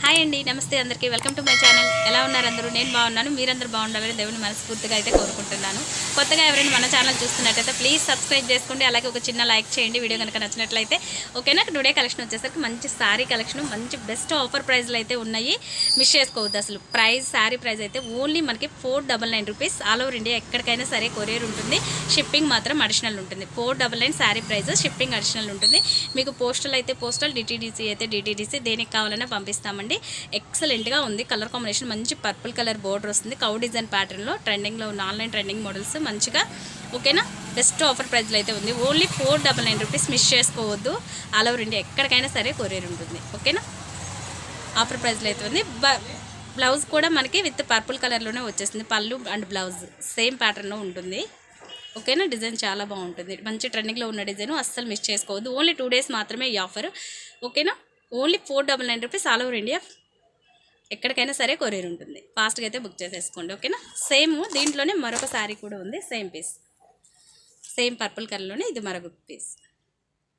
Hi అండి, నమస్తే అందరికీ. Welcome to my channel. ఎలా ఉన్నారు అందరూ? నేను బాగున్నాను. మీరందరూ బాగుండాలని దేవుని మనస్ఫూర్తిగా అయితే కోరుకుంటున్నాను. కొత్తగా ఎవరైనా మన ఛానల్ చూస్తున్నట్టయితే ప్లీజ్ సబ్స్క్రైబ్ చేసుకోండి. అలాగే ఒక చిన్న లైక్ చేయండి వీడియో కనుక నచ్చినట్లయితే. ఓకేనా? టుడే కలెక్షన్ వచ్చేసరికి మంచి శారీ కలెక్షన్, మంచి బెస్ట్ ఆఫర్ ప్రైస్లు అయితే ఉన్నాయి. మిస్ చేసుకోవద్దు అసలు. శారీ ప్రైస్ అయితే ఓన్లీ మనకి 499 రూపీస్. ఆల్ ఓవర్ ఇండియా ఎక్కడికైనా సరే కొరియర్ ఉంటుంది. షిప్పింగ్ మాత్రం అడిషనల్ ఉంటుంది. 499 శారీ ప్రైస్, షిప్పింగ్ అడిషనల్ ఉంటుంది. మీకు పోస్టల్ అయితే పోస్టల్, డిటీడీసీ అయితే డిటీడీసీ, దేనికి కావాలన్నా పంపిస్తామండి. ఎక్సలెంట్గా ఉంది. కలర్ కాంబినేషన్ మంచి పర్పుల్ కలర్ బోర్డర్ వస్తుంది. కౌ డిజైన్ ప్యాటర్న్లో ట్రెండింగ్లో ఉన్న ఆన్లైన్ ట్రెండింగ్ మోడల్స్ మంచిగా. ఓకేనా? బెస్ట్ ఆఫర్ ప్రైస్లో అయితే ఉంది. Only 499 rupees. మిస్ చేసుకోవద్దు. ఆల్ ఓవర్ ఇండియా ఎక్కడికైనా సరే కొరియర్ ఉంటుంది. ఓకేనా? ఆఫర్ ప్రైస్లో అయితే ఉంది. బ్లౌజ్ కూడా మనకి విత్ పర్పుల్ కలర్లోనే వచ్చేస్తుంది. పళ్ళు అండ్ బ్లౌజ్ సేమ్ ప్యాటర్న్లో ఉంటుంది. ఓకేనా? డిజైన్ చాలా బాగుంటుంది. మంచి ట్రెండింగ్లో ఉన్న డిజైన్, అస్సలు మిస్ చేసుకోవద్దు. ఓన్లీ 2 డేస్ మాత్రమే ఈ ఆఫర్. ఓకేనా? Only 499 rupees. All over India ఎక్కడికైనా సరే కొరియర్ ఉంటుంది. ఫాస్ట్గా అయితే బుక్ చేసేసుకోండి. ఓకేనా? సేమ్ దీంట్లోనే మరొక శారీ కూడా ఉంది. సేమ్ పీస్, సేమ్ పర్పుల్ కలర్లోనే ఇది మరొక పీస్.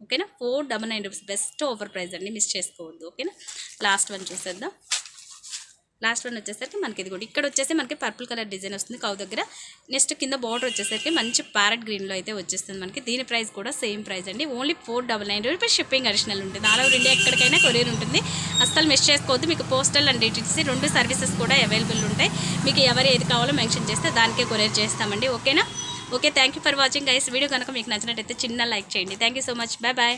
ఓకేనా? 499 రూపీస్. బెస్ట్ ఆఫర్ ప్రైస్ అండి, మిస్ చేసుకోవద్దు. ఓకేనా? లాస్ట్ వన్ చూసేద్దాం. లాస్ట్ వన్ వచ్చేసరికి మనకి ఇది కూడా ఇక్కడ వచ్చేసి మనకి పర్పుల్ కలర్ డిజైన్ వస్తుంది కౌ దగ్గర. నెక్స్ట్ కింద బార్డర్ వచ్చేసరికి మంచి ప్యారెట్ గ్రీన్లో అయితే వచ్చేస్తుంది మనకి. దీని ప్రైస్ కూడా సేమ్ ప్రైస్ అండి. Only 499 rupees. షిప్పింగ్ అడిషనల్ ఉంటుంది. ఆల్ ఓవర్ ఇండియా ఎక్కడికైనా కొరియర్ ఉంటుంది. అస్సలు మిస్ చేసుకోవద్దు. మీకు పోస్టల్ అండ్ డిటీసీ 2 సర్వీసెస్ కూడా అవైలబుల్ ఉంటాయి. మీకు ఎవరు ఏది కావాలో మెన్షన్ చేస్తే దానికే కొరియర్ చేస్తామండి. ఓకేనా? Okay, thank you for watching guys. Video కనుక మీకు నచ్చినట్టయితే చిన్న లైక్ చేయండి. Thank you so much. Bye bye.